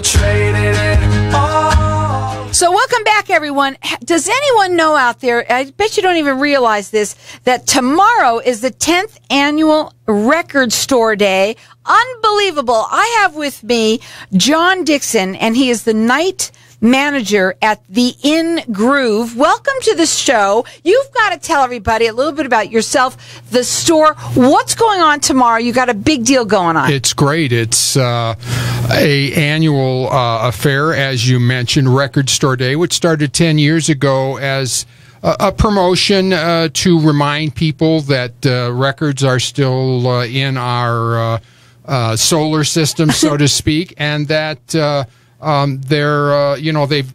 So welcome back, everyone. Does anyone know out there, I bet you don't even realize this, that tomorrow is the 10th annual Record Store Day. Unbelievable. I have with me John Dixon, and he is the night manager at the In Groove. Welcome to the show. You've got to tell everybody a little bit about yourself, the store, what's going on tomorrow. You got a big deal going on. It's great. It's a annual affair, as you mentioned, Record Store Day, which started 10 years ago as a promotion to remind people that records are still in our solar system, so to speak, and that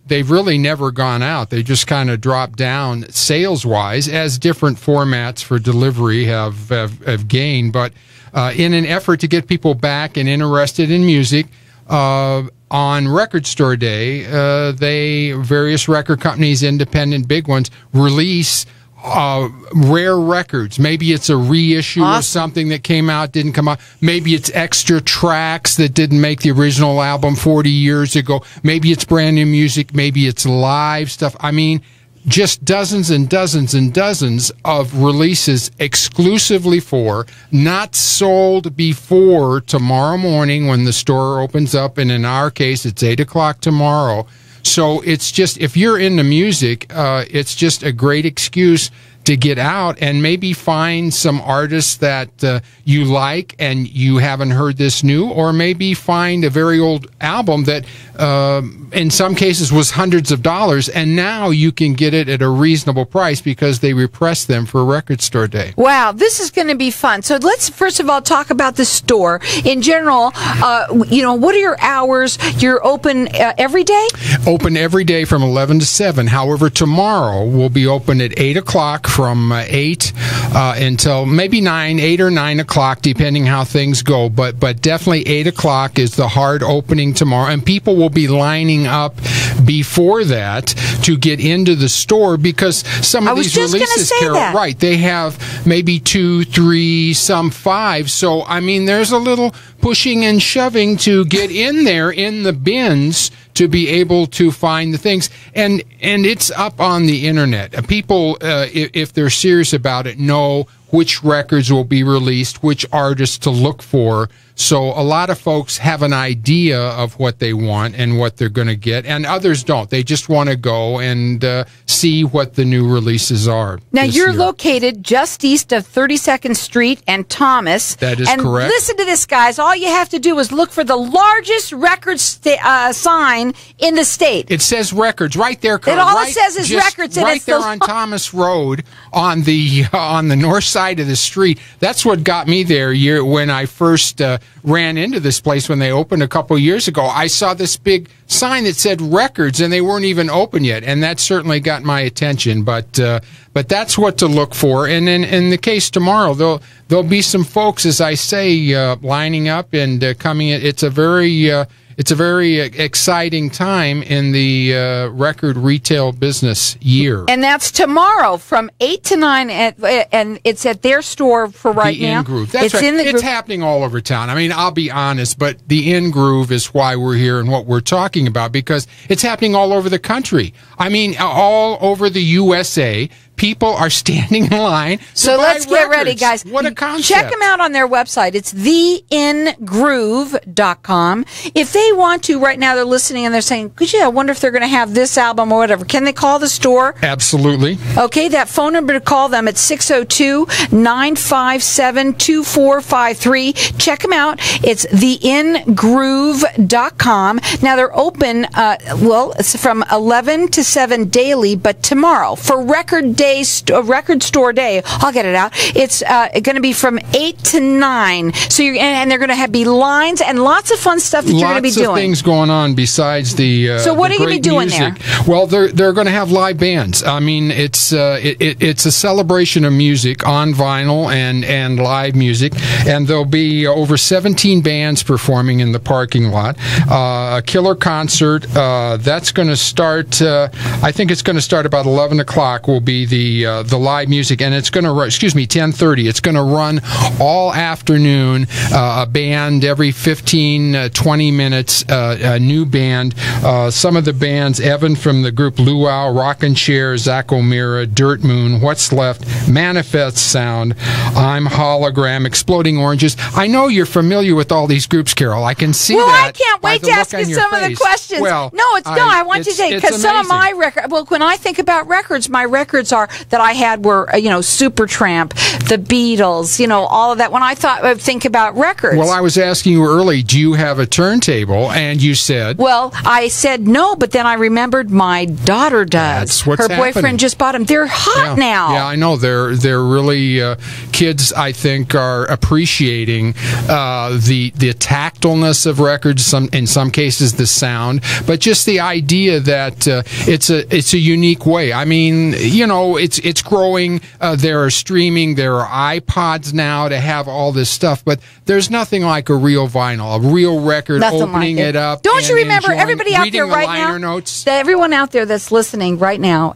they've really never gone out. They just kind of dropped down sales wise as different formats for delivery have gained. But in an effort to get people back and interested in music, on Record Store Day, various record companies, independent big ones, release rare records. Maybe it's a reissue of something that came out, didn't come out. Maybe it's extra tracks that didn't make the original album 40 years ago. Maybe it's brand new music. Maybe it's live stuff. I mean, just dozens and dozens and dozens of releases exclusively for, not sold before tomorrow morning when the store opens up. And in our case, it's 8 o'clock tomorrow. So it's just, if you're into music, it's just a great excuse to get out and maybe find some artists that you like and you haven't heard this new, or maybe find a very old album that in some cases was hundreds of dollars, and now you can get it at a reasonable price because they repress them for Record Store Day. Wow, this is going to be fun. So let's first of all talk about the store in general. What are your hours? You're open every day? Open every day from 11 to 7. However, tomorrow we'll be open at 8 o'clock from 8 until maybe 8 or 9 o'clock, depending how things go. But definitely 8 o'clock is the hard opening tomorrow, and people will be lining up before that to get into the store because some of these releases, Carol, right, they have maybe 2, 3, some 5. So, I mean, there's a little pushing and shoving to get in there in the bins to be able to find the things. And it's up on the internet. People, if they're serious about it, know which records will be released, which artists to look for. So a lot of folks have an idea of what they want and what they're going to get, and others don't. They just want to go and see what the new releases are. Now, you're located just east of 32nd Street and Thomas. That is correct. And listen to this, guys. All you have to do is look for the largest record sign in the state. It says records right there, Carl. It says is records. Right there on Thomas Road on the north side of the street. That's what got me there when I first ran into this place when they opened a couple years ago. I saw this big sign that said records, and they weren't even open yet, and that certainly got my attention. But that's what to look for. And in the case tomorrow, there'll be some folks, as I say, lining up and coming in. It's a very exciting time in the record retail business year. And that's tomorrow from 8 to 9, and it's at their store for right now. The In Groove. That's right. It's happening all over town. I mean, I'll be honest, but the In Groove is why we're here and what we're talking about, because it's happening all over the country. I mean, all over the USA. People are standing in line to So buy let's get ready, guys. What a concept. Check them out on their website. It's theingroove.com. If they want to, right now they're listening and they're saying, I wonder if they're going to have this album or whatever. Can they call the store? Absolutely. Okay, that phone number to call them at 602-957-2453. Check them out. It's theingroove.com. Now they're open, it's from 11 to 7 daily, but tomorrow for Record Store Day, I'll get it out. It's going to be from 8 to 9. So and they're going to be lines and lots of fun stuff that you're going to be doing. Lots of things going on besides the So what are you going to be doing music there? Well, they're going to have live bands. I mean, it's a celebration of music on vinyl and live music, and there'll be over 17 bands performing in the parking lot. A killer concert that's going to start. I think it's going to start about 11 o'clock. Will be the live music, and it's going to run, 10:30. It's going to run all afternoon. A band every 15, 20 minutes. A new band. Some of the bands: Evan from the group Luau, Rockin' Chair, Zach O'Meara, Dirt Moon, What's Left, Manifest Sound, I'm Hologram, Exploding Oranges. I know you're familiar with all these groups, Carol. I can see that. Well, I can't wait to ask you some of the questions. Well, I want you to say, because some of my records, well, when I think about records, my records are that I had were, Supertramp, the Beatles, all of that. When I think about records. Well, I was asking you early, do you have a turntable? And you said. Well, I said no, but then I remembered my daughter does. That's what's Her boyfriend happening. Just bought them. They're hot now. Yeah, I know. They're really, kids, I think, are appreciating the tactileness of records, in some cases the sound, but just the idea that it's a unique way. I mean, it's growing. There are streaming, there are iPods now to have all this stuff, but there's nothing like a real vinyl, a real record, opening it up. Don't you remember everybody out there right now? Notes. Everyone out there that's listening right now,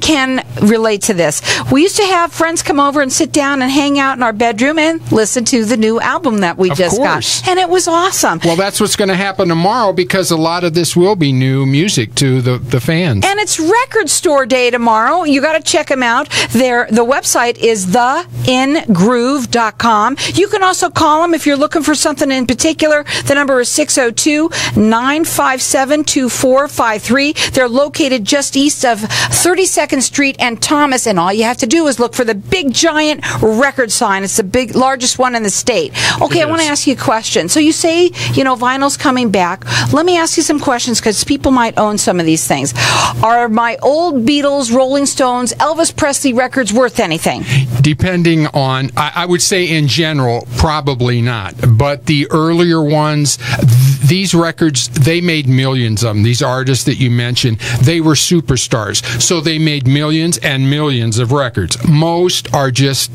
can relate to this. We used to have friends come over and sit down and hang out in our bedroom and listen to the new album that we just got. And it was awesome. Well, that's what's going to happen tomorrow, because a lot of this will be new music to the fans. And it's Record Store Day tomorrow. You got to check them out. The website is theingroove.com. You can also call them if you're looking for something in particular. The number is 602-957-2453. They're located just east of 32nd Street and Thomas, and all you have to do is look for the big giant record sign. It's the largest one in the state. Okay, I want to ask you a question. So you say, vinyl's coming back. Let me ask you some questions, because people might own some of these things. Are my old Beatles, Rolling Stones, Elvis Presley records worth anything? Depending on, I would say in general, probably not. But the earlier ones, these records, they made millions of them. These artists that you mentioned, they were superstars. So they made millions and millions of records. Most are just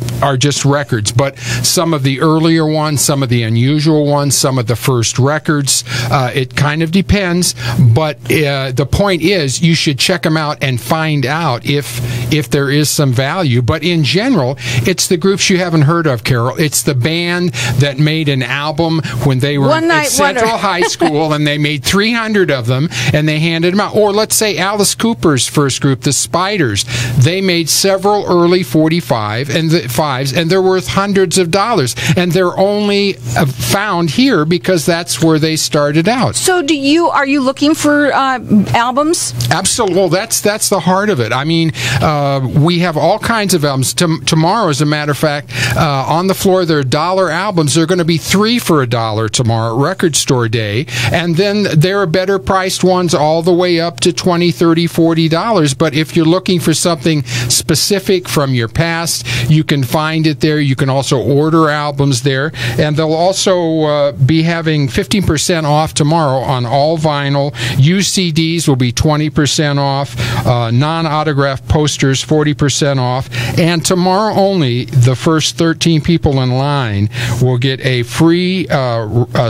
records, but some of the earlier ones, some of the unusual ones, some of the first records, it kind of depends. But the point is, you should check them out and find out if there is some value. But in general, it's the groups you haven't heard of, Carol. It's the band that made an album when they were at Central High School, and they made 300 of them, and they handed them out. Or let's say Alice Cooper's first group, the Spiders. They made several early 45 and the 5s, and they're worth hundreds of dollars. And they're only found here because that's where they started out. So are you looking for albums? Absolutely. Well, that's the heart of it. I mean, we have all kinds of albums. Tomorrow, as a matter of fact, on the floor, there are $1 albums. They're going to be 3 for $1 tomorrow at Record Store Day. And then there are better priced ones all the way up to $20, $30, $40. But if you're looking for something specific from your past, you can find it there. You can also order albums there. And they'll also be having 15% off tomorrow on all vinyl. Used CDs will be 20% off. Non-autographed posters, 40% off. And tomorrow only, the first 13 people in line will get a free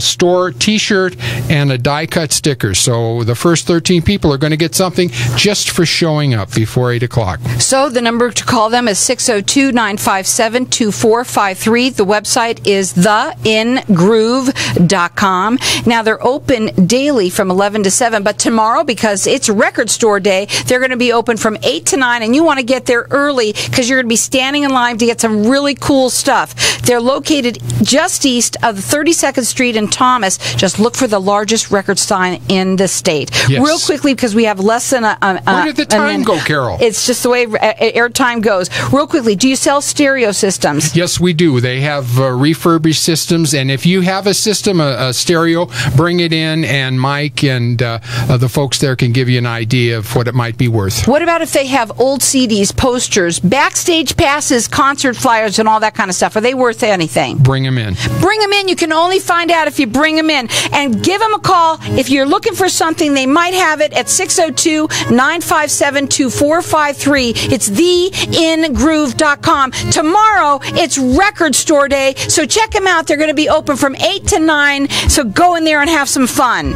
store T-shirt and a die-cut sticker. So the first 13 people are going to get something just for showing up before 8 o'clock. So the number to call them is 602-957-2453. The website is theingroove.com. Now, they're open daily from 11 to 7, but tomorrow, because it's Record Store Day, they're going to be open from 8 to 9, and you want to get there early because you're going to be standing in line to get some really cool stuff. They're located just east of 32nd Street in Thomas. Just look for the largest record sign in the state. Yes. Real quickly, because we have less than where did the time go, Carol? It's just the way airtime goes. Real quickly, do you sell stereo systems? Yes, we do. They have refurbished systems, and if you have a system, a stereo, bring it in, and Mike and the folks there can give you an idea of what it might be worth. What about if they have old CDs, posters, backstage passes, concert flyers, and all that kind of stuff? Are they worth anything? Bring them in. Bring them in. You can only find out if you bring them in. And give them a call. If you're looking for something, they might have it at 602-957-2453. It's theingroove.com. Tomorrow, it's Record Store Day, so check them out. They're going to be open from 8 to 9, so go in there and have some fun.